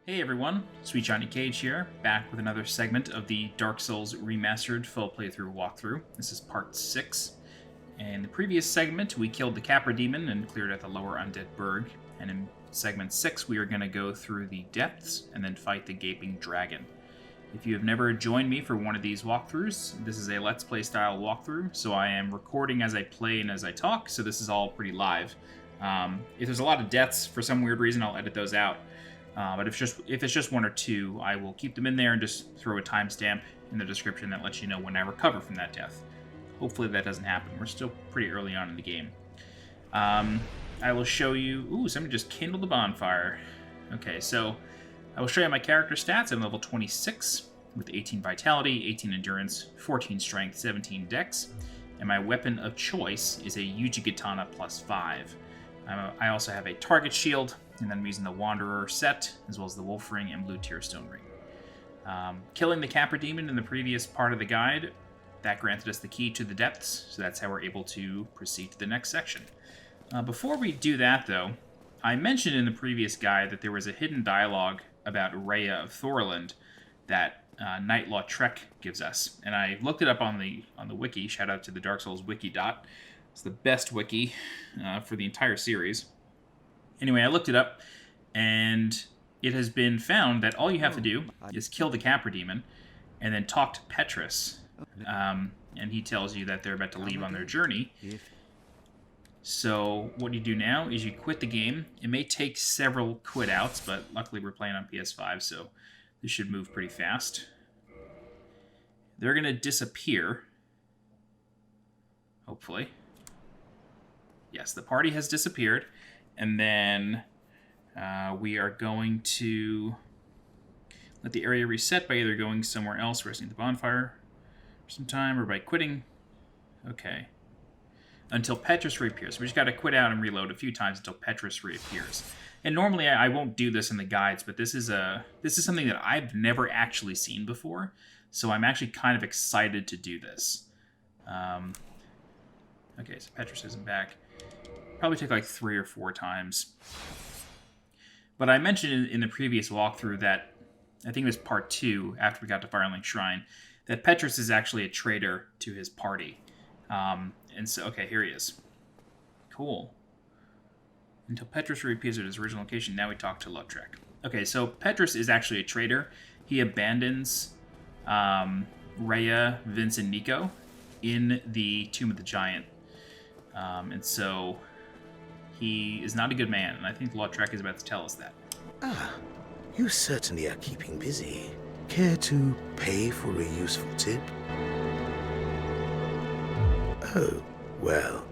Hey everyone, Sweet Johnny Cage here, back with another segment of the Dark Souls Remastered full playthrough walkthrough. This is part 6. In the previous segment, we killed the Capra Demon and cleared out the lower undead burg. And in segment 6, we are going to go through the depths and then fight the Gaping Dragon. If you have never joined me for one of these walkthroughs, this is a Let's Play style walkthrough, so I am recording as I play and as I talk, so this is all pretty live. If there's a lot of deaths, for some weird reason, I'll edit those out. But if it's just one or two, I will keep them in there and just throw a timestamp in the description that lets you know when I recover from that death. Hopefully that doesn't happen. We're still pretty early on in the game. I will show you... Ooh, somebody just kindled the bonfire. Okay, so I will show you my character stats. I'm level 26 with 18 vitality, 18 endurance, 14 strength, 17 dex. And my weapon of choice is a Yuji Katana plus 5. I also have a target shield, and then I'm using the Wanderer set, as well as the Wolf Ring and Blue Tear Stone Ring. Killing the Capra Demon in the previous part of the guide, that granted us the key to the depths, so that's how we're able to proceed to the next section. Before we do that, though, I mentioned in the previous guide that there was a hidden dialogue about Rhea of Thorland that Knight Lautrec gives us, and I looked it up on the wiki. Shout out to the Dark Souls wiki dot. It's the best wiki for the entire series. Anyway, I looked it up, and it has been found that all you have to do is kill the Capra Demon, and then talk to Petrus, and he tells you that they're about to leave on their journey. So what you do now is you quit the game. It may take several quit outs, but luckily we're playing on PS5, so this should move pretty fast. They're going to disappear, hopefully. Yes, the party has disappeared. And then we are going to let the area reset by either going somewhere else, resting at the bonfire for some time, or by quitting. Okay. Until Petrus reappears. We just got to quit out and reload a few times until Petrus reappears. And normally I won't do this in the guides, but this is something that I've never actually seen before. So I'm actually kind of excited to do this. Okay, so Petrus isn't back. Probably take like 3 or 4 times. But I mentioned in the previous walkthrough that, I think it was part 2, after we got to Firelink Shrine, that Petrus is actually a traitor to his party. And so, okay, here he is. Cool. Until Petrus reappears at his original location, now we talk to Lautrec. Okay, so Petrus is actually a traitor. He abandons Rhea, Vince, and Nico in the Tomb of the Giant. And so he is not a good man, and I think Lautrec is about to tell us that. Ah, you certainly are keeping busy. Care to pay for a useful tip? Oh, well.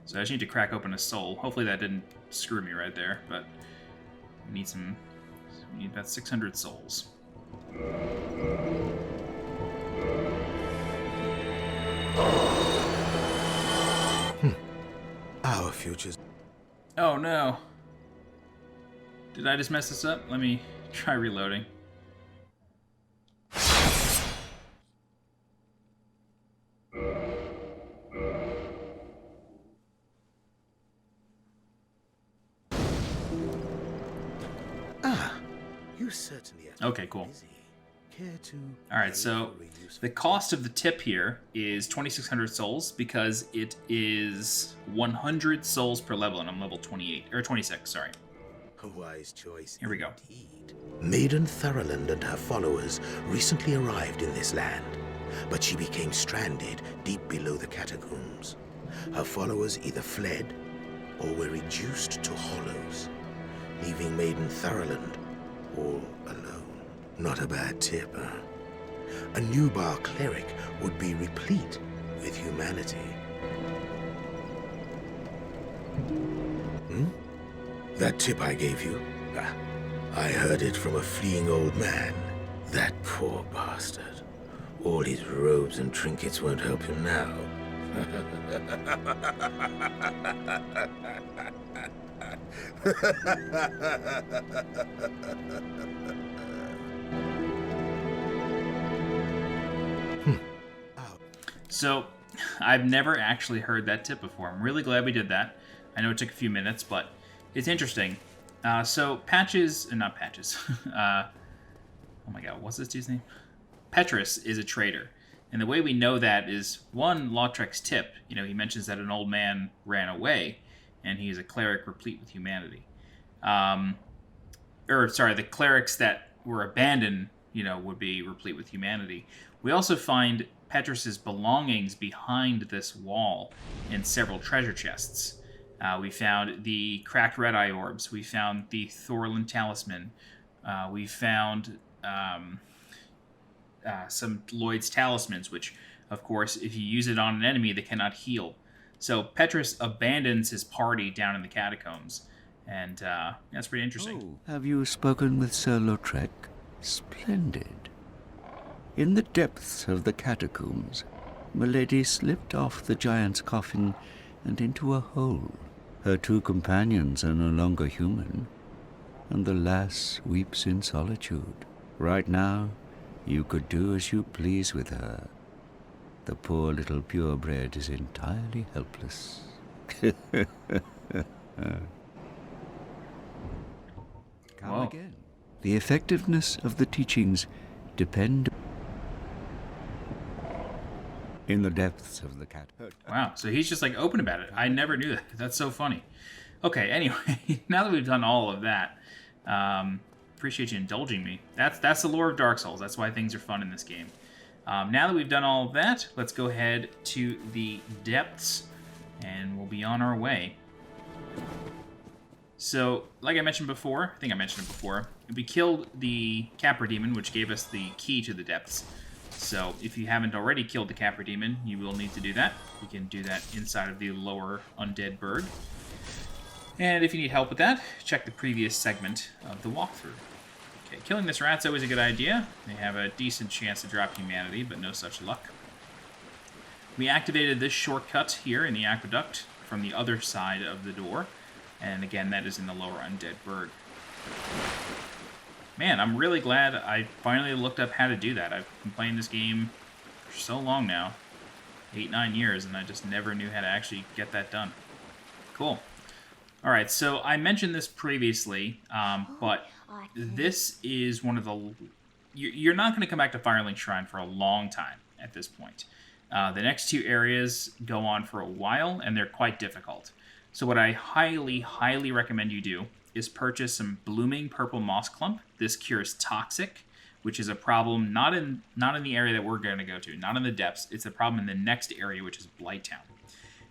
So I just need to crack open a soul. Hopefully that didn't screw me right there, but we need about 600 souls. Our futures. Oh no. Did I just mess this up? Let me try reloading. Ah, you certainly are. Okay, cool. Busy. Care to Alright, so the cost of the tip here is 2,600 souls because it is 100 souls per level, and I'm level 28, or 26, sorry. A wise choice. Here we go. Indeed. Maiden Thoroland and her followers recently arrived in this land, but she became stranded deep below the catacombs. Her followers either fled or were reduced to hollows, leaving Maiden Thoroland all alone. Not a bad tip, huh? A Nubar cleric would be replete with humanity. That tip I gave you? I heard it from a fleeing old man. That poor bastard. All his robes and trinkets won't help him now. So, I've never actually heard that tip before. I'm really glad we did that. I know it took a few minutes, but it's interesting. So Patches, not Patches. Oh my god, what's this dude's name? Petrus is a traitor. And the way we know that is, one, Lautrec's tip. You know, he mentions that an old man ran away, and he is a cleric replete with humanity. The clerics that were abandoned, you know, would be replete with humanity. We also find Petrus's belongings behind this wall in several treasure chests. We found the cracked red eye orbs. We found the Thorlin talisman. We found some Lloyd's talismans, which, of course, if you use it on an enemy, they cannot heal. So Petrus abandons his party down in the catacombs, and that's pretty interesting. Oh, have you spoken with Sir Lautrec? Splendid. In the depths of the catacombs, Milady slipped off the giant's coffin and into a hole. Her two companions are no longer human, and the lass weeps in solitude. Right now, you could do as you please with her. The poor little purebred is entirely helpless. Come again. The effectiveness of the teachings depend in the depths of the cat. Wow, so he's just like open about it. I never knew that. That's so funny. Okay, anyway, now that we've done all of that, appreciate you indulging me. That's the lore of Dark Souls. That's why things are fun in this game. Now that we've done all of that, let's go ahead to the depths, and we'll be on our way. So, like I mentioned before, I think I mentioned it before, we killed the Capra Demon, which gave us the key to the depths. So, if you haven't already killed the Capra Demon, you will need to do that. You can do that inside of the lower Undead Burg. And if you need help with that, check the previous segment of the walkthrough. Okay, killing this rat's always a good idea. They have a decent chance to drop humanity, but no such luck. We activated this shortcut here in the aqueduct from the other side of the door. And again, that is in the lower Undead Burg. Man, I'm really glad I finally looked up how to do that. I've been playing this game for so long now. 8-9 years, and I just never knew how to actually get that done. Cool. Alright, so I mentioned this previously, but this is one of the... You're not going to come back to Firelink Shrine for a long time at this point. The next two areas go on for a while, and they're quite difficult. So what I highly, highly recommend you do is purchase some Blooming Purple Moss Clump. This cures Toxic, which is a problem not in the area that we're going to go to, not in the depths. It's a problem in the next area, which is Blighttown.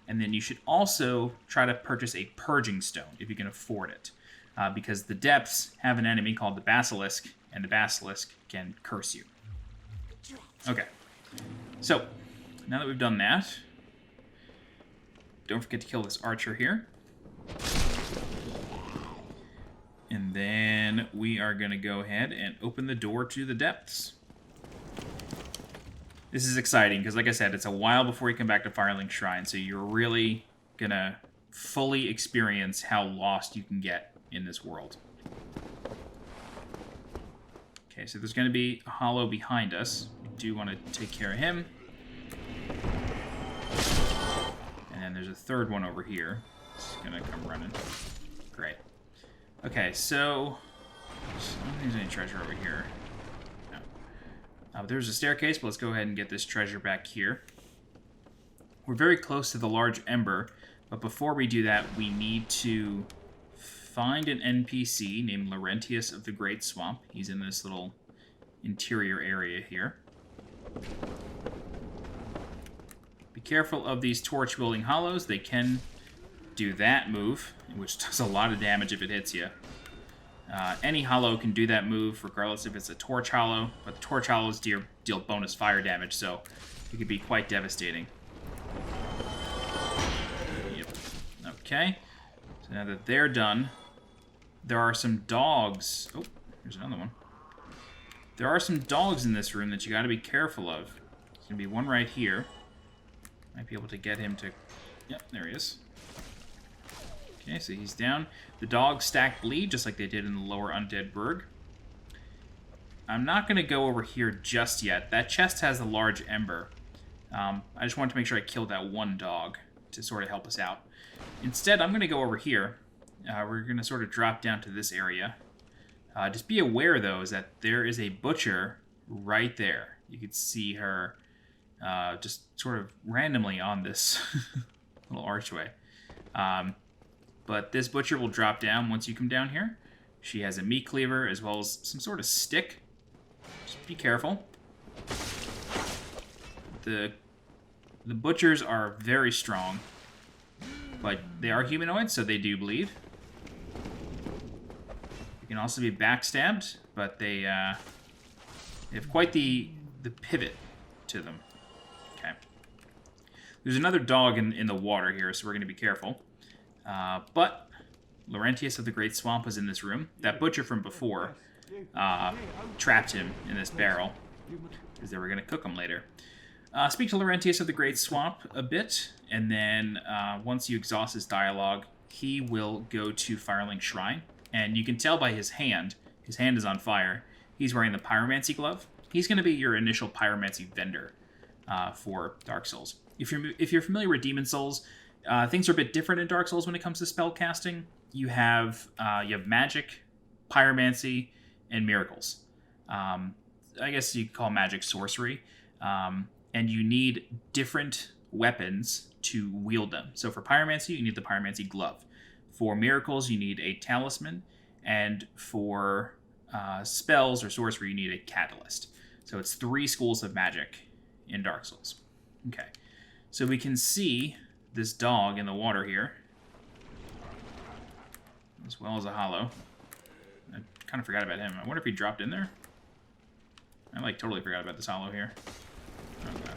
And then you should also try to purchase a Purging Stone, if you can afford it. Because the depths have an enemy called the Basilisk, and the Basilisk can curse you. Okay. So, now that we've done that, don't forget to kill this archer here. And then we are going to go ahead and open the door to the depths. This is exciting because, like I said, it's a while before you come back to Firelink Shrine, so you're really going to fully experience how lost you can get in this world. Okay, so there's going to be a hollow behind us. We do want to take care of him. And there's a third one over here. It's gonna come running. Great. Okay, so I don't think there's any treasure over here. No. There's a staircase, but let's go ahead and get this treasure back here. We're very close to the large Ember, but before we do that, we need to find an NPC named Laurentius of the Great Swamp. He's in this little interior area here. Be careful of these torch-wielding hollows. They can do that move, which does a lot of damage if it hits you. Any hollow can do that move, regardless if it's a torch hollow, but the torch hollows deal bonus fire damage, so it could be quite devastating. Yep. Okay. So now that they're done, there are some dogs. Oh, here's another one. There are some dogs in this room that you got to be careful of. There's going to be one right here. Might be able to get him to... Yep, there he is. Okay, so he's down. The dogs stack bleed, just like they did in the lower Undead Burg. I'm not going to go over here just yet. That chest has a large Ember. I just wanted to make sure I killed that one dog to sort of help us out. Instead, I'm going to go over here we're going to sort of drop down to this area. Just be aware, though, is that there is a butcher right there. You could see her just sort of randomly on this little archway. But this butcher will drop down once you come down here. She has a meat cleaver as well as some sort of stick. Just be careful. The butchers are very strong, but they are humanoids, so they do bleed. They can also be backstabbed, but they have quite the pivot to them. Okay. There's another dog in the water here, so we're going to be careful. But Laurentius of the Great Swamp was in this room. That butcher from before trapped him in this barrel because they were going to cook him later. Speak to Laurentius of the Great Swamp a bit, and then once you exhaust his dialogue, he will go to Firelink Shrine. And you can tell by his hand is on fire. He's wearing the Pyromancy glove. He's going to be your initial Pyromancy vendor for Dark Souls. If you're familiar with Demon Souls, things are a bit different in Dark Souls when it comes to spell casting. You have magic, pyromancy, and miracles. I guess you could call magic sorcery. And you need different weapons to wield them. So for pyromancy, you need the pyromancy glove. For miracles, you need a talisman. And for spells or sorcery, you need a catalyst. So it's 3 schools of magic in Dark Souls. Okay. So we can see this dog in the water here, as well as a hollow. I kind of forgot about him. I wonder if he dropped in there. I totally forgot about this hollow here. Oh, God.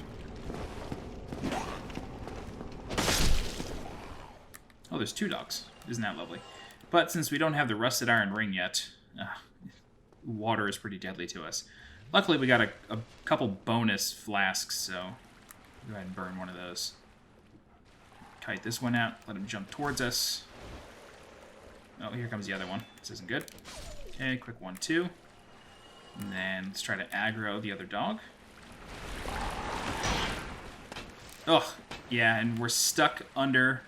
Oh, there's 2 dogs. Isn't that lovely? But since we don't have the rusted iron ring yet, water is pretty deadly to us. Luckily, we got a couple bonus flasks, so go ahead and burn one of those. Kite this one out. Let him jump towards us. Oh, here comes the other one. This isn't good. Okay, quick 1-2. And then let's try to aggro the other dog. Ugh, yeah, and we're stuck under...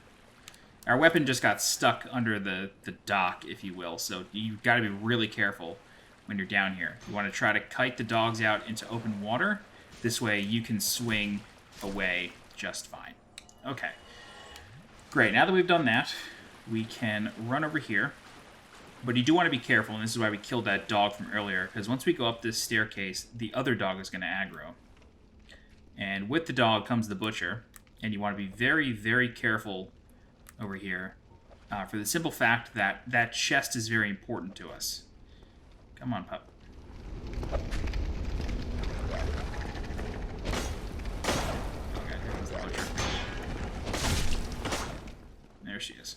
Our weapon just got stuck under the dock, if you will, so you've got to be really careful when you're down here. You want to try to kite the dogs out into open water. This way you can swing away just fine. Okay. Great, now that we've done that, we can run over here. But you do want to be careful, and this is why we killed that dog from earlier, because once we go up this staircase, the other dog is going to aggro. And with the dog comes the butcher, and you want to be very, very careful over here, for the simple fact that that chest is very important to us. Come on, pup. Okay, here comes the butcher. There she is.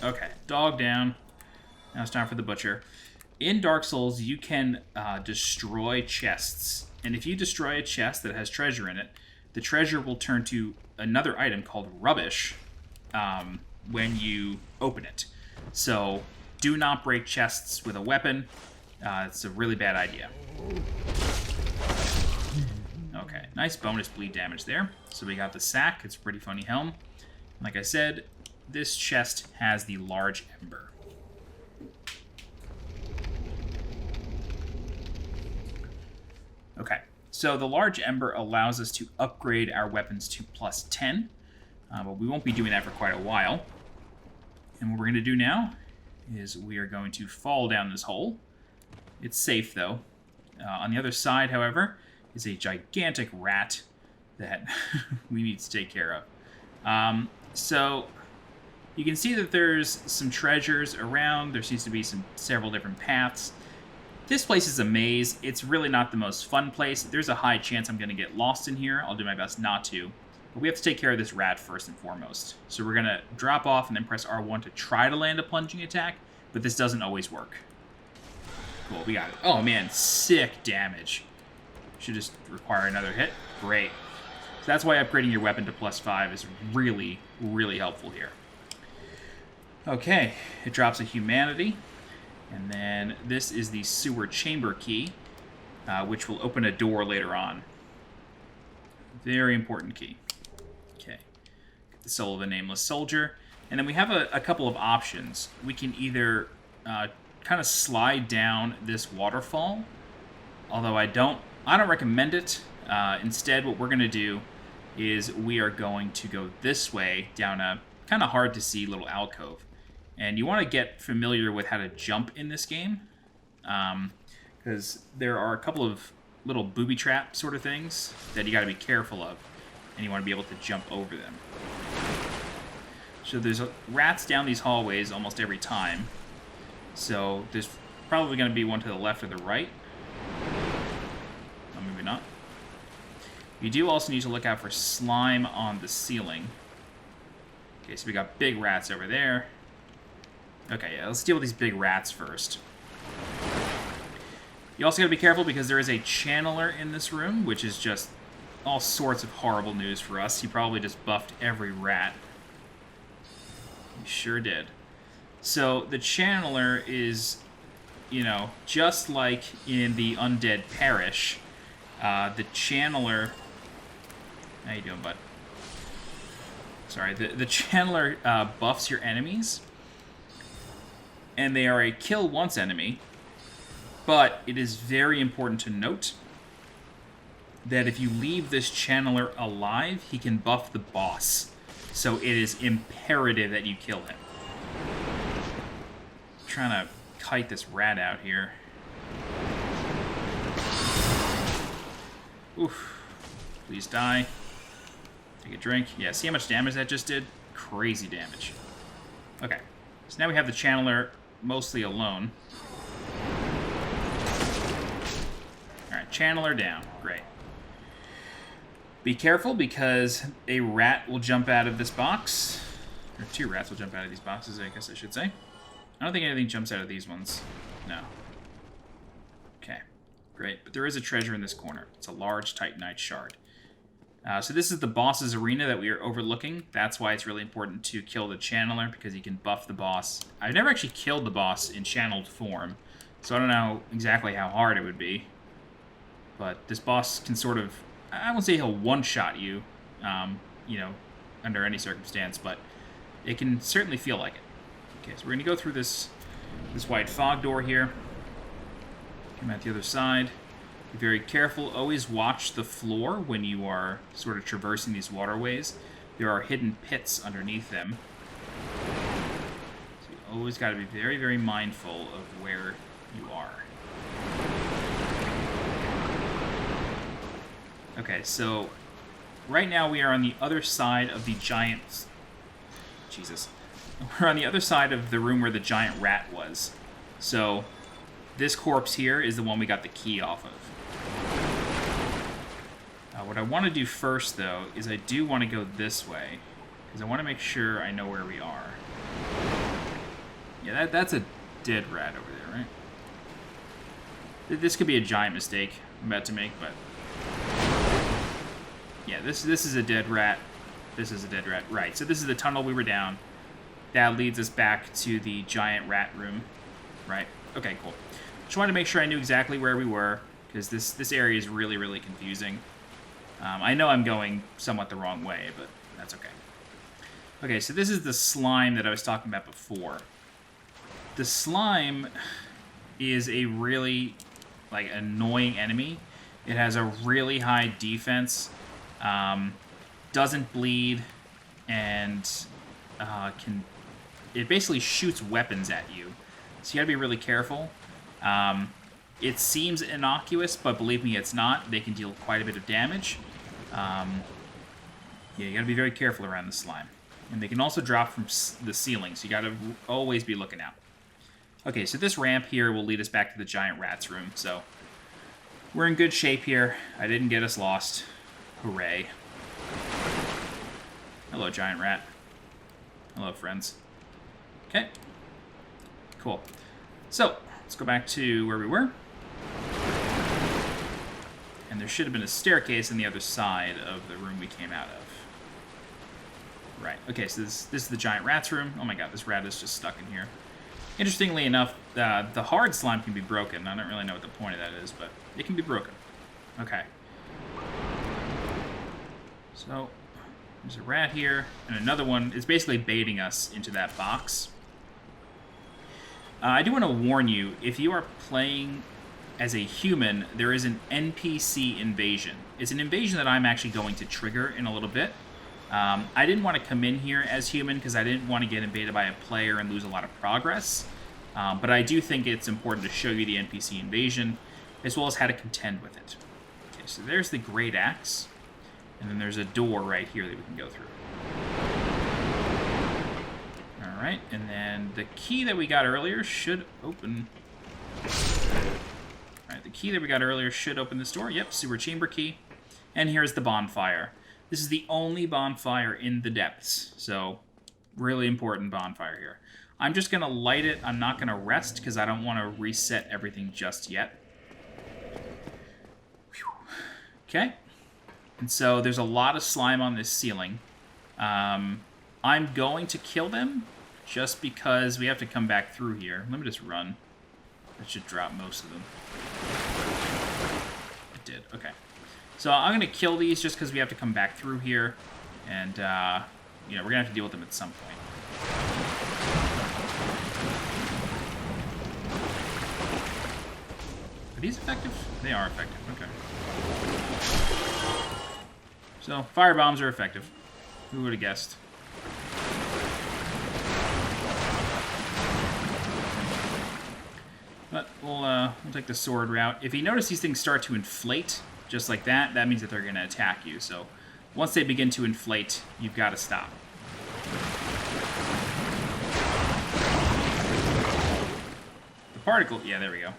Okay, dog down. Now it's time for the butcher. In Dark Souls, you can destroy chests. And if you destroy a chest that has treasure in it, the treasure will turn to another item called rubbish when you open it. So do not break chests with a weapon. It's a really bad idea. Okay, nice bonus bleed damage there. So we got the sack. It's a pretty funny helm. Like I said, this chest has the large ember. Okay, so the large ember allows us to upgrade our weapons to +10, but we won't be doing that for quite a while. And what we're going to do now is we are going to fall down this hole. It's safe, though. On the other side, however, is a gigantic rat that we need to take care of. So you can see that there's some treasures around. There seems to be several different paths. This place is a maze. It's really not the most fun place. There's a high chance I'm going to get lost in here. I'll do my best not to. But we have to take care of this rat first and foremost. So we're going to drop off and then press R1 to try to land a plunging attack, but this doesn't always work. Cool, we got it. Oh man, sick damage. Should just require another hit. Great. So that's why upgrading your weapon to +5 is really, really helpful here. Okay, it drops a humanity. And then this is the sewer chamber key, which will open a door later on. Very important key. Okay. Get the soul of a nameless soldier. And then we have a couple of options. We can either kind of slide down this waterfall, although I don't recommend it. Instead, what we're going to do is we are going to go this way down a kind of hard to see little alcove. And you want to get familiar with how to jump in this game, because there are a couple of little booby trap sort of things that you got to be careful of, and you want to be able to jump over them. So there's rats down these hallways almost every time. So there's probably going to be one to the left or the right. Oh, maybe not. You do also need to look out for slime on the ceiling. Okay, so we got big rats over there. Okay, yeah, let's deal with these big rats first. You also got to be careful because there is a channeler in this room, which is just all sorts of horrible news for us. He probably just buffed every rat. He sure did. So the channeler is, you know, just like in the Undead Parish, the channeler... How you doing, bud? Sorry, the channeler buffs your enemies, and they are a kill once enemy, but it is very important to note that if you leave this channeler alive, he can buff the boss. So it is imperative that you kill him. I'm trying to kite this rat out here. Oof. Please die. Take a drink. Yeah, see how much damage that just did? Crazy damage. Okay. So now we have the channeler mostly alone. Alright, channeler down. Great. Be careful because a rat will jump out of this box. Or two rats will jump out of these boxes, I guess I should say. I don't think anything jumps out of these ones. No. Okay. Great. But there is a treasure in this corner. It's a large Titanite shard. So this is the boss's arena that we are overlooking. That's why it's really important to kill the channeler, because he can buff the boss. I've never actually killed the boss in channeled form, so I don't know exactly how hard it would be. But this boss can sort of... I won't say he'll one-shot you, you know, under any circumstance, but it can certainly feel like it. Okay, so we're going to go through this white fog door here. Come out the other side. Be very careful. Always watch the floor when you are sort of traversing these waterways. There are hidden pits underneath them. So you always got to be very, very mindful of where you are. Okay, so right now we are on the other side of the giant... Jesus. We're on the other side of the room where the giant rat was. So this corpse here is the one we got the key off of. What I want to do first, though, is I do want to go this way, because I want to make sure I know where we are. Yeah, that's a dead rat over there, right? This could be a giant mistake I'm about to make, but... Yeah, this is a dead rat. This is a dead rat. Right, so this is the tunnel we were down. That leads us back to the giant rat room. Right, okay, cool. Just wanted to make sure I knew exactly where we were, because this area is really, really confusing. I know I'm going somewhat the wrong way, but that's okay. Okay, so this is the slime that I was talking about before. The slime is a really, like, annoying enemy. It has a really high defense, doesn't bleed, and it basically shoots weapons at you. So you gotta be really careful. It seems innocuous, but believe me, it's not. They can deal quite a bit of damage. Yeah, you gotta be very careful around the slime. And they can also drop from the ceiling, so you gotta always be looking out. Okay, so this ramp here will lead us back to the giant rat's room, so we're in good shape here. I didn't get us lost. Hooray. Hello, giant rat. Hello, friends. Okay. Cool. So, let's go back to where we were. And there should have been a staircase on the other side of the room we came out of. Right. Okay, so this is the giant rat's room. Oh my god, this rat is just stuck in here. Interestingly enough, the hard slime can be broken. I don't really know what the point of that is, but it can be broken. Okay. So, There's a rat here, and another one is basically baiting us into that box. I do want to warn you, if you are playing as a human, there is an NPC invasion. It's an invasion that I'm actually going to trigger in a little bit. I didn't want to come in here as human because I didn't want to get invaded by a player and lose a lot of progress. But I do think it's important to show you the NPC invasion, as well as how to contend with it. Okay, so there's the Great Axe. And then there's a door right here that we can go through. Alright, and then the key that we got earlier should open... Alright, the key that we got earlier should open this door. Yep, sewer chamber key. And here's the bonfire. This is the only bonfire in the depths, so really important bonfire here. I'm just going to light it. I'm not going to rest because I don't want to reset everything just yet. Whew. Okay. And so there's a lot of slime on this ceiling. I'm going to kill them just because we have to come back through here. Let me just run. That should drop most of them. It did. Okay. So I'm going to kill these just because we have to come back through here. And, you know, we're going to have to deal with them at some point. Are these effective? They are effective. Okay. So, fire bombs are effective. Who would have guessed? But we'll take the sword route. If you notice these things start to inflate, just like that, that means that they're going to attack you. So, once they begin to inflate, you've got to stop. The particle... Yeah, there we go.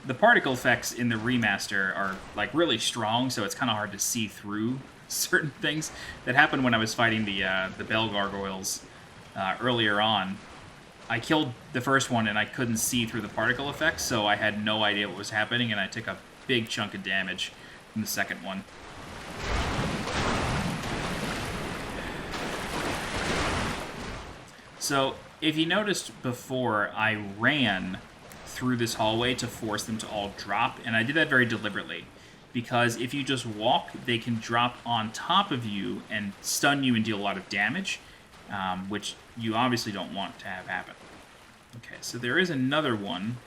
The particle effects in the remaster are, like, really strong, so it's kind of hard to see through certain things. That happened when I was fighting the bell gargoyles earlier on. I killed the first one, and I couldn't see through the particle effects, so I had no idea what was happening, and I took a big chunk of damage from the second one. So, if you noticed before, I ran through this hallway to force them to all drop, and I did that very deliberately, because if you just walk, they can drop on top of you and stun you and deal a lot of damage, which you obviously don't want to have happen. Okay, so there is another one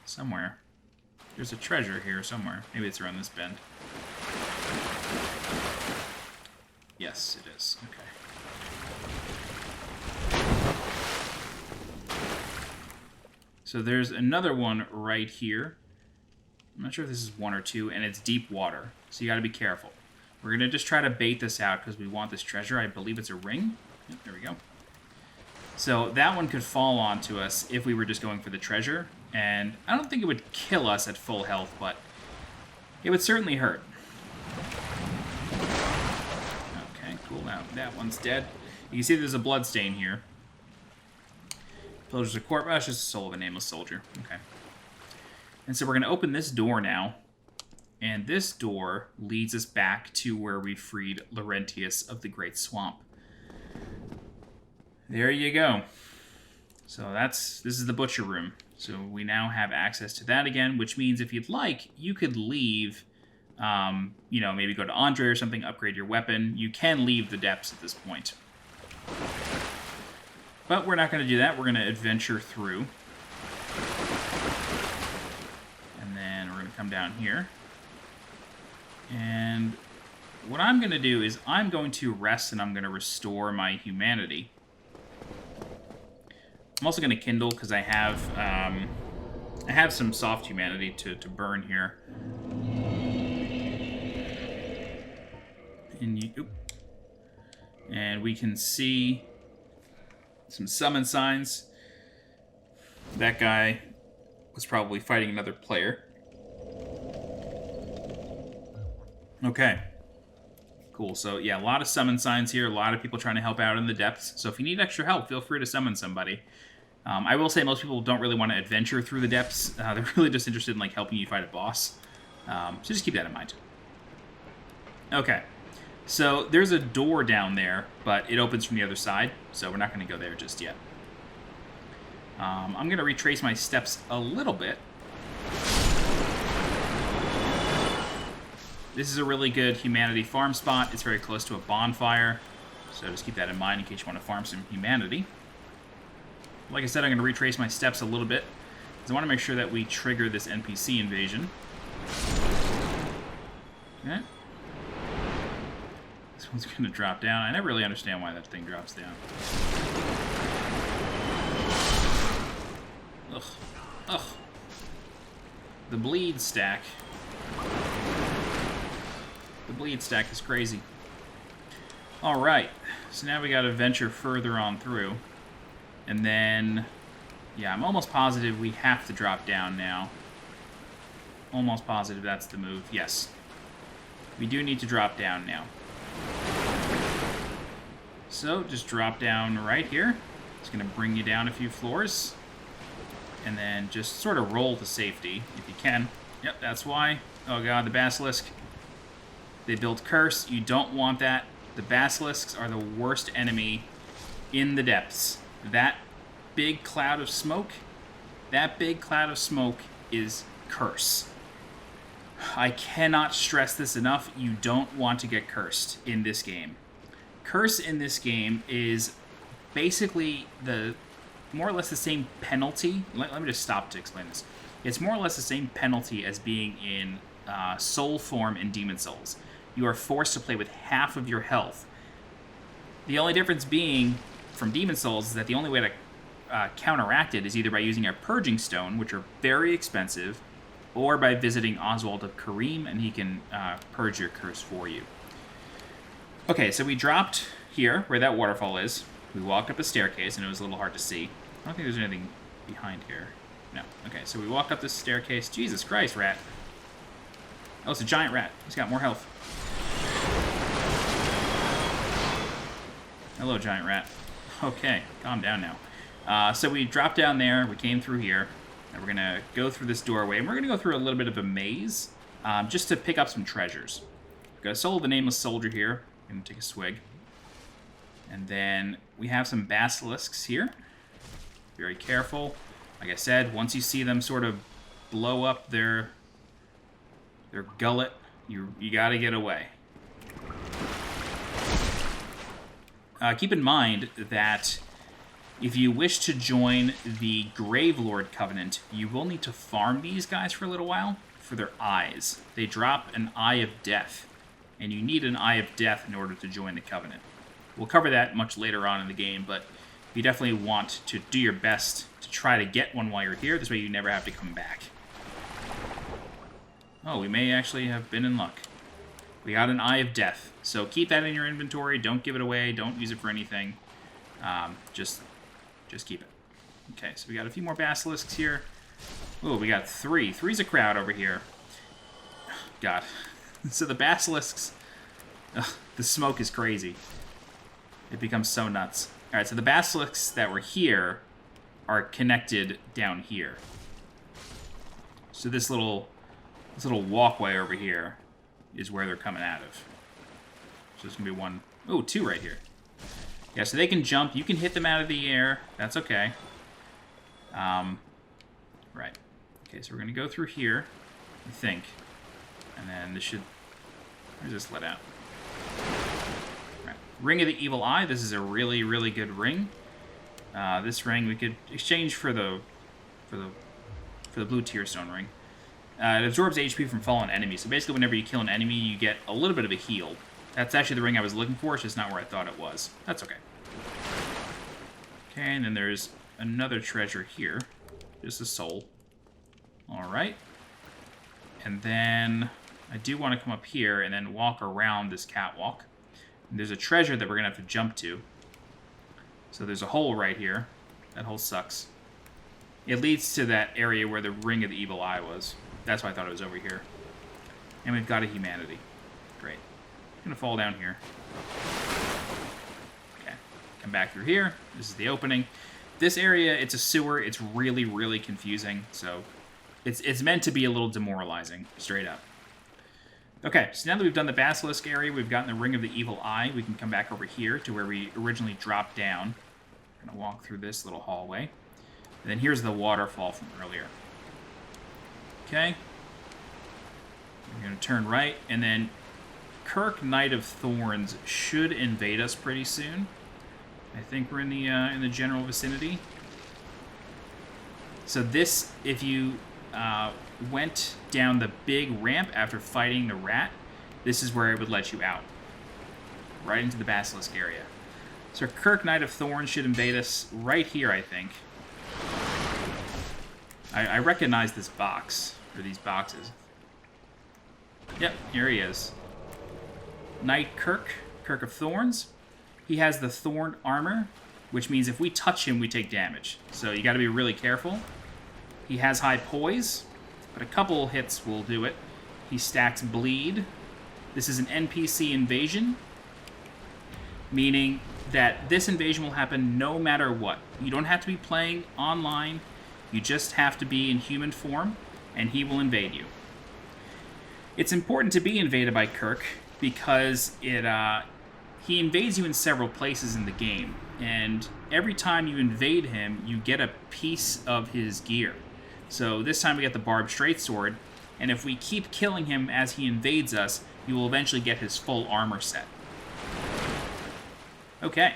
somewhere. There's a treasure here somewhere. Maybe it's around this bend. Yes, it is. Okay. So there's another one right here. I'm not sure if this is one or two, and it's deep water, so you gotta be careful. We're gonna just try to bait this out because we want this treasure. I believe it's a ring. Yep, there we go. So that one could fall onto us if we were just going for the treasure, and I don't think it would kill us at full health, but it would certainly hurt. Okay, cool. Now that one's dead. You can see there's a blood stain here. Soldier's a corpse. That's just the soul of a nameless soldier. Okay. And so we're going to open this door now. And this door leads us back to where we freed Laurentius of the Great Swamp. There you go. So this is the butcher room. So we now have access to that again, which means if you'd like, you could leave, you know, maybe go to Andre or something, upgrade your weapon. You can leave the depths at this point. But we're not going to do that. We're going to adventure through. And then we're going to come down here. And what I'm going to do is I'm going to rest and I'm going to restore my humanity. I'm also going to kindle because I have some soft humanity to burn here. And we can see some summon signs. That guy was probably fighting another player. Okay. Cool. So, yeah, a lot of summon signs here. A lot of people trying to help out in the depths. So if you need extra help, feel free to summon somebody. I will say most people don't really want to adventure through the depths. They're really just interested in, like, helping you fight a boss. So just keep that in mind. Okay. So there's a door down there, but it opens from the other side, so we're not going to go there just yet. I'm going to retrace my steps a little bit. This is a really good humanity farm spot. It's very close to a bonfire, so just keep that in mind in case you want to farm some humanity. Like I said, I'm going to retrace my steps a little bit, because I want to make sure that we trigger this NPC invasion. Okay. This one's going to drop down. I never really understand why that thing drops down. Ugh. Ugh. The bleed stack. The bleed stack is crazy. Alright, so now we gotta venture further on through. And then, yeah, I'm almost positive we have to drop down now. Almost positive that's the move, yes. We do need to drop down now. So, just drop down right here. It's gonna bring you down a few floors. And then just sort of roll to safety, if you can. Yep, that's why. Oh god, the basilisk. They built curse. You don't want that. The basilisks are the worst enemy in the depths. That big cloud of smoke, is curse. I cannot stress this enough. You don't want to get cursed in this game. Curse in this game is basically the more or less the same penalty. Let me just stop to explain this. It's more or less the same penalty as being in soul form in Demon Souls. You are forced to play with half of your health. The only difference being from Demon Souls is that the only way to counteract it is either by using a Purging Stone, which are very expensive, or by visiting Oswald of Kareem, and he can purge your curse for you. Okay, so we dropped here, where that waterfall is. We walked up a staircase, and it was a little hard to see. I don't think there's anything behind here. No. Okay, so we walk up this staircase. Jesus Christ, rat. Oh, it's a giant rat. He's got more health. Hello, giant rat. Okay, calm down now. So we dropped down there. We came through here. And we're going to go through this doorway. And we're going to go through a little bit of a maze just to pick up some treasures. We've got a Soul of the Nameless Soldier here. I'm going to take a swig. And then we have some basilisks here. Very careful. Like I said, once you see them sort of blow up their gullet, you gotta get away. Keep in mind that if you wish to join the Gravelord Covenant, you will need to farm these guys for a little while for their eyes. They drop an Eye of Death, and you need an Eye of Death in order to join the Covenant. We'll cover that much later on in the game, but you definitely want to do your best to try to get one while you're here. This way you never have to come back. Oh, we may actually have been in luck. We got an Eye of Death, so keep that in your inventory. Don't give it away. Don't use it for anything. Just keep it. Okay, so we got a few more basilisks here. Oh, we got three. Three's a crowd over here. God. So the basilisks... Ugh, the smoke is crazy. It becomes so nuts. Alright, so the basilisks that were here are connected down here. So this little walkway over here is where they're coming out of. So there's going to be one... Oh, two right here. Yeah, so they can jump. You can hit them out of the air. That's okay. Right. Okay, so we're going to go through here, I think. And then this should... Where's this let out? Right. Ring of the Evil Eye. This is a really, really good ring. This ring we could exchange for the blue Tearstone ring. It absorbs HP from fallen enemies. So basically, whenever you kill an enemy, you get a little bit of a heal. That's actually the ring I was looking for. It's just not where I thought it was. That's okay. Okay, and then there's another treasure here. Just a soul. Alright. And then I do want to come up here and then walk around this catwalk. And there's a treasure that we're going to have to jump to. So there's a hole right here. That hole sucks. It leads to that area where the Ring of the Evil Eye was. That's why I thought it was over here. And we've got a humanity. Great. I'm going to fall down here. Okay. Come back through here. This is the opening. This area, it's a sewer. It's really, really confusing. So it's meant to be a little demoralizing, straight up. Okay, so now that we've done the Basilisk area, we've gotten the Ring of the Evil Eye, we can come back over here to where we originally dropped down. I'm going to walk through this little hallway. And then here's the waterfall from earlier. Okay. We're going to turn right, and then Kirk, Knight of Thorns, should invade us pretty soon. I think we're in the general vicinity. So this, if you went down the big ramp after fighting the rat, this is where it would let you out. Right into the Basilisk area. So Kirk, Knight of Thorns, should invade us right here, I think. I recognize this box, or these boxes. Yep, here he is. Knight Kirk, Kirk of Thorns. He has the Thorn armor, which means if we touch him, we take damage. So you gotta be really careful. He has high poise, but a couple hits will do it. He stacks bleed. This is an NPC invasion, meaning that this invasion will happen no matter what. You don't have to be playing online. You just have to be in human form, and he will invade you. It's important to be invaded by Kirk because he invades you in several places in the game, and every time you invade him, you get a piece of his gear. So this time we get the barbed straight sword, and if we keep killing him as he invades us, you will eventually get his full armor set. Okay.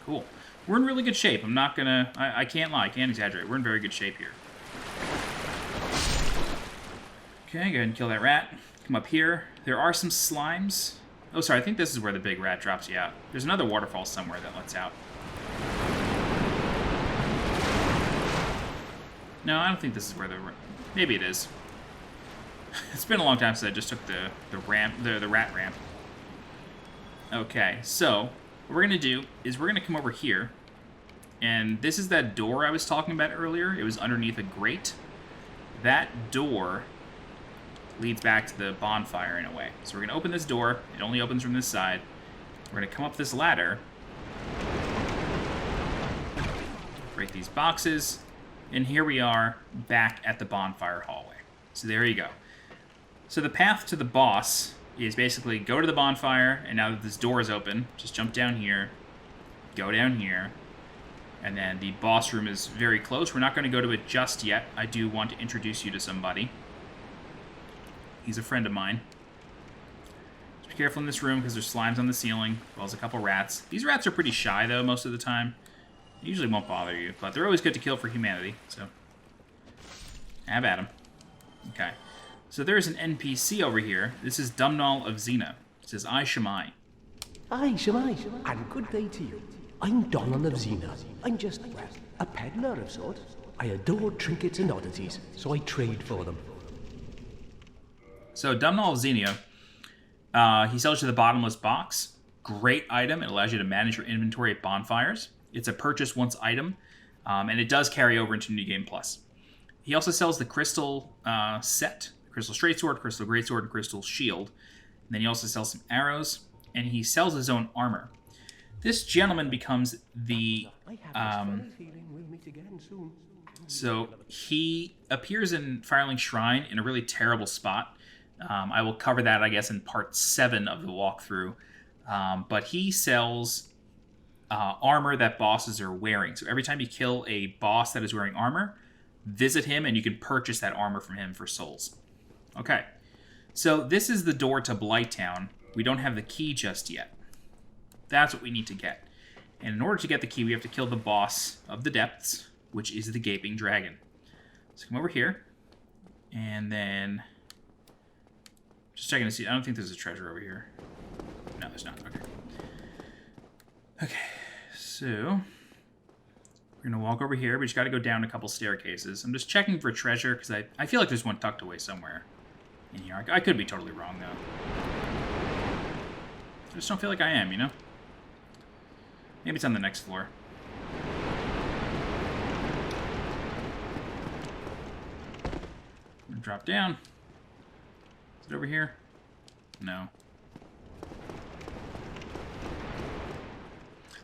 Cool. We're in really good shape. I'm not gonna... I can't lie. I can't exaggerate. We're in very good shape here. Okay, go ahead and kill that rat. Come up here. There are some slimes. Oh, sorry. I think this is where the big rat drops you out. There's another waterfall somewhere that lets out. No, I don't think this is where the... Maybe it is. It's been a long time since I just took the rat ramp. Okay, so what we're going to do is we're going to come over here, and this is that door I was talking about earlier. It was underneath a grate. That door leads back to the bonfire in a way. So we're going to open this door. It only opens from this side. We're going to come up this ladder, break these boxes, and here we are back at the bonfire hallway. So there you go. So the path to the boss is basically go to the bonfire, and now that this door is open, just jump down here, go down here, and then the boss room is very close. We're not going to go to it just yet. I do want to introduce you to somebody. He's a friend of mine. Just be careful in this room because there's slimes on the ceiling, as well as a couple rats. These rats are pretty shy, though, most of the time. They usually won't bother you, but they're always good to kill for humanity, so have at them. Okay. So there's an NPC over here. This is Dumnall of Xena. It says, I Shamai. Aye, Shamai, and good day to you. I'm Donald of Xena. I'm just, well, a peddler of sorts. I adore trinkets and oddities, so I trade for them. So Dumnall of Xena, he sells you the bottomless box. Great item. It allows you to manage your inventory at bonfires. It's a purchase once item, and it does carry over into New Game Plus. He also sells the crystal set. Crystal Straight Sword, Crystal Great Sword, and Crystal Shield. And then he also sells some arrows, and he sells his own armor. This gentleman becomes the... so he appears in Firelink Shrine in a really terrible spot. I will cover that, I guess, in part 7 of the walkthrough. But he sells armor that bosses are wearing. So every time you kill a boss that is wearing armor, visit him, and you can purchase that armor from him for souls. Okay, so this is the door to Blighttown. We don't have the key just yet. That's what we need to get. And in order to get the key, we have to kill the boss of the depths, which is the Gaping Dragon. So come over here, and then... just checking to see. I don't think there's a treasure over here. No, there's not. Okay. Okay, so... we're going to walk over here. We just got to go down a couple staircases. I'm just checking for treasure, because I feel like there's one tucked away somewhere in here. I could be totally wrong, though. I just don't feel like I am, you know? Maybe it's on the next floor. I'm going to drop down. Is it over here? No.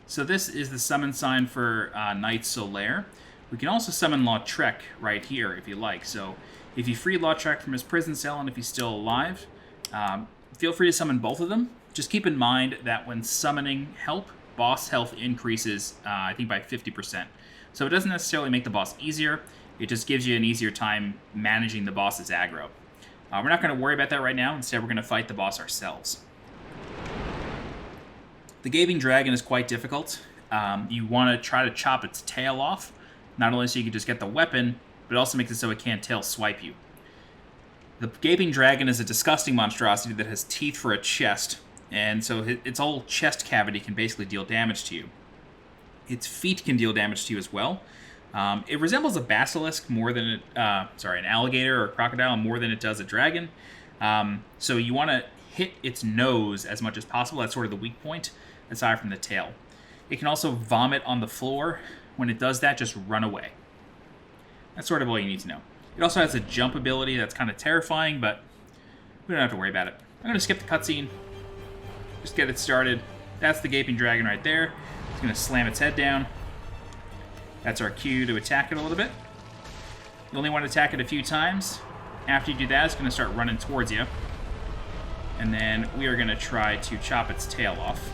So this is the summon sign for Knight Solaire. We can also summon Lautrec right here if you like. So if you free Lautrec from his prison cell and if he's still alive, feel free to summon both of them. Just keep in mind that when summoning help, boss health increases, I think, by 50%. So it doesn't necessarily make the boss easier. It just gives you an easier time managing the boss's aggro. We're not going to worry about that right now. Instead, we're going to fight the boss ourselves. The Gaping Dragon is quite difficult. You want to try to chop its tail off, not only so you can just get the weapon, but it also makes it so it can't tail swipe you. The Gaping Dragon is a disgusting monstrosity that has teeth for a chest, and so its whole chest cavity can basically deal damage to you. Its feet can deal damage to you as well. It resembles a basilisk more than it, an alligator or a crocodile more than it does a dragon. So you want to hit its nose as much as possible. That's sort of the weak point, aside from the tail. It can also vomit on the floor. When it does that, just run away. That's sort of all you need to know. It also has a jump ability that's kind of terrifying, but we don't have to worry about it. I'm going to skip the cutscene. Just get it started. That's the Gaping Dragon right there. It's going to slam its head down. That's our cue to attack it a little bit. You only want to attack it a few times. After you do that, it's going to start running towards you. And then we are going to try to chop its tail off.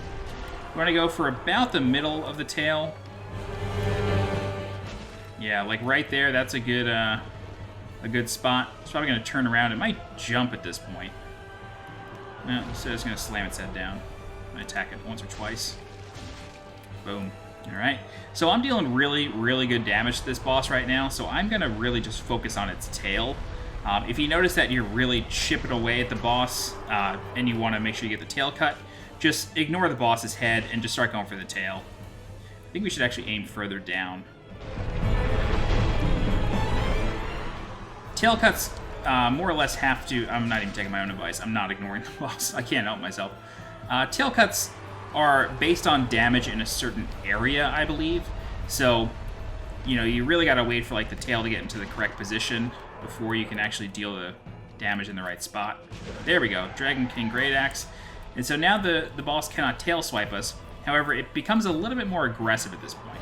We want to go for about the middle of the tail. Yeah, like right there, that's a good spot. It's probably going to turn around. It might jump at this point. No, so it's going to slam its head down. I'm going to attack it once or twice. Boom. Alright, so I'm dealing really, really good damage to this boss right now, so I'm going to really just focus on its tail. If you notice that you're really chipping away at the boss, and you want to make sure you get the tail cut, just ignore the boss's head and just start going for the tail. I think we should actually aim further down. Tail cuts more or less have to... I'm not even taking my own advice. I'm not ignoring the boss. I can't help myself. Tail cuts are based on damage in a certain area, I believe. So, you really got to wait for like the tail to get into the correct position before you can actually deal the damage in the right spot. There we go, Dragon King Great Axe. And so now the boss cannot tail swipe us. However, it becomes a little bit more aggressive at this point.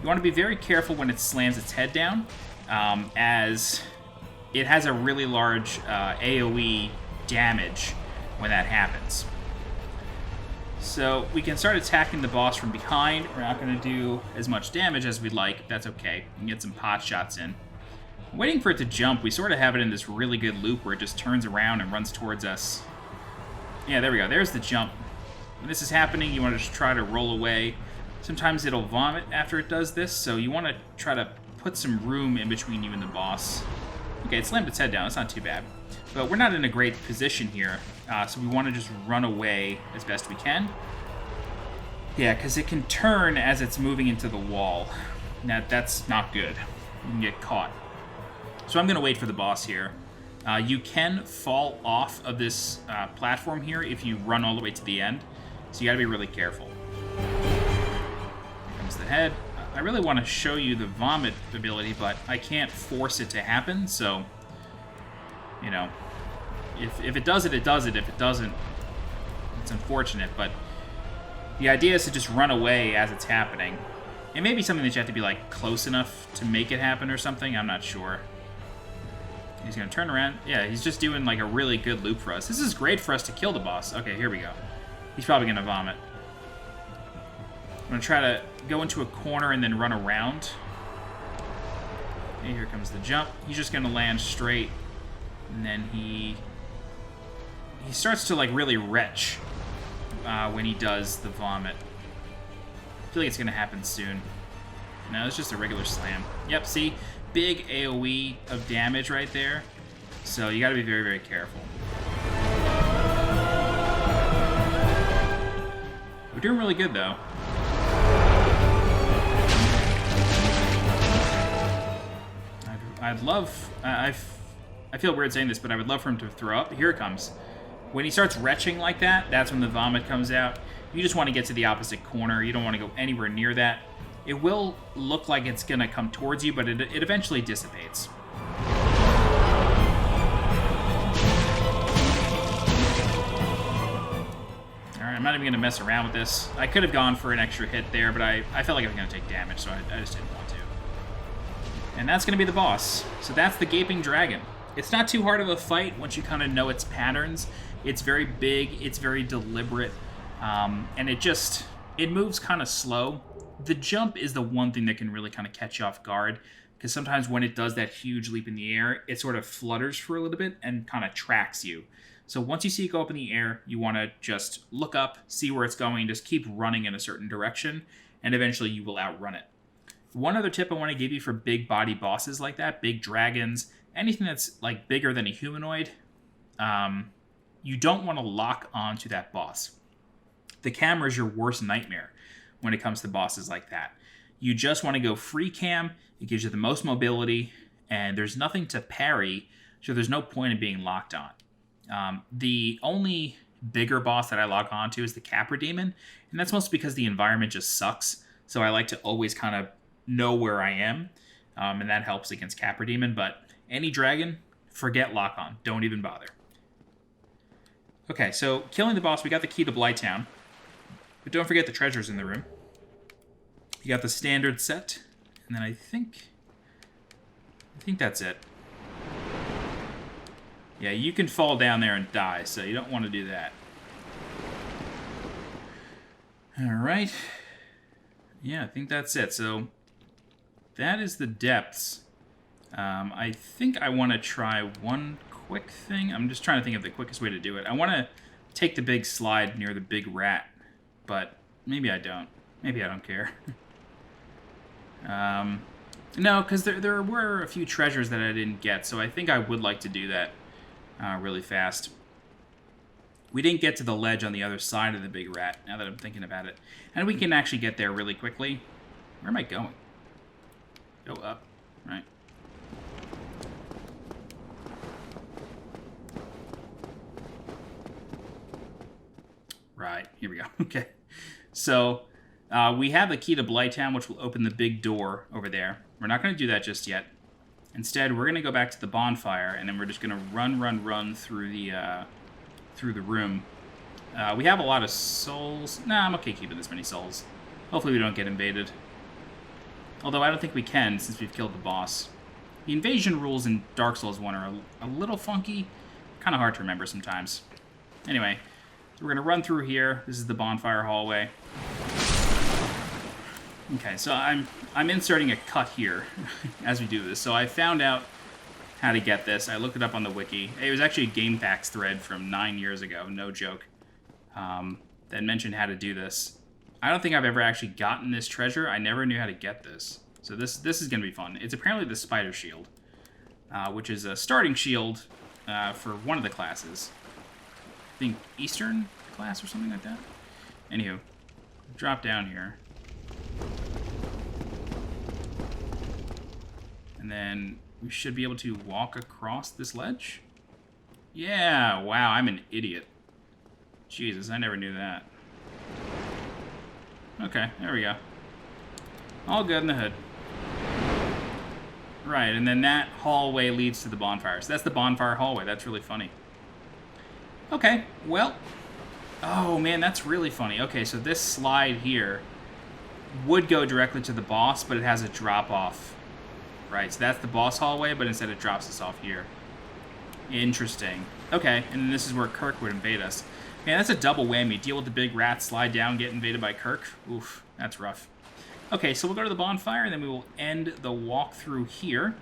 You want to be very careful when it slams its head down, as it has a really large AoE damage when that happens. So we can start attacking the boss from behind. We're not going to do as much damage as we'd like. That's okay. We can get some pot shots in. Waiting for it to jump, we sort of have it in this really good loop where it just turns around and runs towards us. Yeah, there we go. There's the jump. When this is happening, you want to just try to roll away. Sometimes it'll vomit after it does this, so you want to try to put some room in between you and the boss. Okay, it slammed its head down. It's not too bad. But we're not in a great position here, so we want to just run away as best we can. Yeah, because it can turn as it's moving into the wall. That's not good. You can get caught. So I'm going to wait for the boss here. You can fall off of this platform here if you run all the way to the end, so you got to be really careful. Here comes the head. I really want to show you the vomit ability, but I can't force it to happen, so... if it does it, it does it. If it doesn't, it's unfortunate, but the idea is to just run away as it's happening. It may be something that you have to be, like, close enough to make it happen or something. I'm not sure. He's going to turn around. Yeah, he's just doing, like, a really good loop for us. This is great for us to kill the boss. Okay, here we go. He's probably going to vomit. I'm going to try to go into a corner and then run around. Okay, here comes the jump. He's just going to land straight. And then he starts to, like, really retch when he does the vomit. I feel like it's going to happen soon. No, it's just a regular slam. Yep, see? Big AoE of damage right there. So you got to be very, very careful. We're doing really good, though. I'd love... I feel weird saying this, but I would love for him to throw up. Here it comes. When he starts retching like that, that's when the vomit comes out. You just want to get to the opposite corner. You don't want to go anywhere near that. It will look like it's going to come towards you, but it eventually dissipates. Alright, I'm not even going to mess around with this. I could have gone for an extra hit there, but I felt like I was going to take damage, so I just didn't want to. And that's going to be the boss. So that's the Gaping Dragon. It's not too hard of a fight once you kind of know its patterns. It's very big, it's very deliberate, and it moves kind of slow. The jump is the one thing that can really kind of catch you off guard. because sometimes when it does that huge leap in the air, it sort of flutters for a little bit and kind of tracks you. So once you see it go up in the air, you want to just look up, see where it's going, just keep running in a certain direction, and eventually you will outrun it. One other tip I want to give you for big body bosses like that, big dragons, anything that's like bigger than a humanoid, you don't want to lock onto that boss. The camera is your worst nightmare when it comes to bosses like that. You just want to go free cam. It gives you the most mobility, and there's nothing to parry, so there's no point in being locked on. The only bigger boss that I lock onto is the Capra Demon, and that's mostly because the environment just sucks, so I like to always kind of know where I am, and that helps against Capra Demon, but any dragon, forget lock on. Don't even bother. Okay, so killing the boss, we got the key to Blighttown, but don't forget the treasures in the room. You got the standard set, and then I think that's it. Yeah, you can fall down there and die, so you don't want to do that. Alright. Yeah, I think that's it. So, that is the depths. I think I want to try one quick thing. I'm just trying to think of the quickest way to do it. I want to take the big slide near the big rat, but maybe I don't. Maybe I don't care. No, because there were a few treasures that I didn't get, so I think I would like to do that really fast. We didn't get to the ledge on the other side of the big rat, now that I'm thinking about it. And we can actually get there really quickly. Where am I going? Go up, right. Right, here we go. Okay. So, we have the key to Blighttown, which will open the big door over there. We're not going to do that just yet. Instead, we're going to go back to the bonfire, and then we're just going to run through the room. We have a lot of souls. Nah, I'm okay keeping this many souls. Hopefully we don't get invaded. Although I don't think we can, since we've killed the boss. The invasion rules in Dark Souls 1 are a little funky. Kind of hard to remember sometimes. Anyway, so we're going to run through here. This is the bonfire hallway. Okay, so I'm inserting a cut here as we do this. So I found out how to get this. I looked it up on the wiki. It was actually a GameFAQs thread from 9 years ago, no joke, that mentioned how to do this. I don't think I've ever actually gotten this treasure. I never knew how to get this. So this is going to be fun. It's apparently the spider shield, which is a starting shield for one of the classes. I think Eastern class or something like that. Anywho, drop down here. And then we should be able to walk across this ledge. Yeah, wow, I'm an idiot. Jesus, I never knew that. Okay, there we go. All good in the hood. Right, and then that hallway leads to the bonfire. So that's the bonfire hallway. That's really funny. Okay, well. Oh, man, that's really funny. Okay, so this slide here would go directly to the boss, but it has a drop-off. Right, so that's the boss hallway, but instead it drops us off here. Interesting. Okay, and then this is where Kirk would invade us. Man, that's a double whammy. Deal with the big rat, slide down, get invaded by Kirk. Oof, that's rough. Okay, so we'll go to the bonfire, and then we will end the walkthrough here.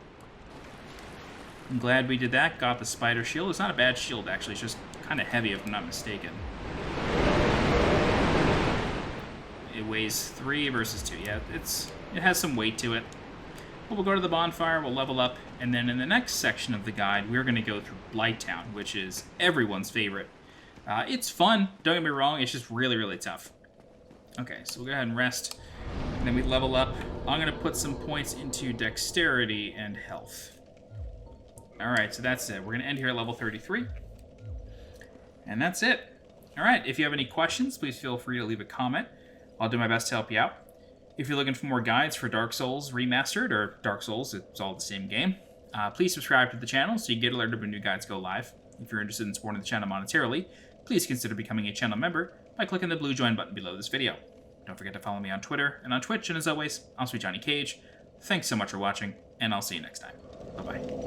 I'm glad we did that. Got the spider shield. It's not a bad shield, actually. It's just kind of heavy, if I'm not mistaken. It weighs 3 versus 2. Yeah, it has some weight to it. But we'll go to the bonfire, we'll level up, and then in the next section of the guide, we're going to go through Blighttown, which is everyone's favorite. It's fun, don't get me wrong, it's just really, really tough. Okay, so we'll go ahead and rest, and then we level up. I'm going to put some points into dexterity and health. Alright, so that's it. We're going to end here at level 33. And that's it. Alright, if you have any questions, please feel free to leave a comment. I'll do my best to help you out. If you're looking for more guides for Dark Souls Remastered, or Dark Souls, it's all the same game, please subscribe to the channel so you get alerted when new guides go live. If you're interested in supporting the channel monetarily, please consider becoming a channel member by clicking the blue join button below this video. Don't forget to follow me on Twitter and on Twitch, and as always, I'm Sweet Johnny Cage. Thanks so much for watching, and I'll see you next time. Bye-bye.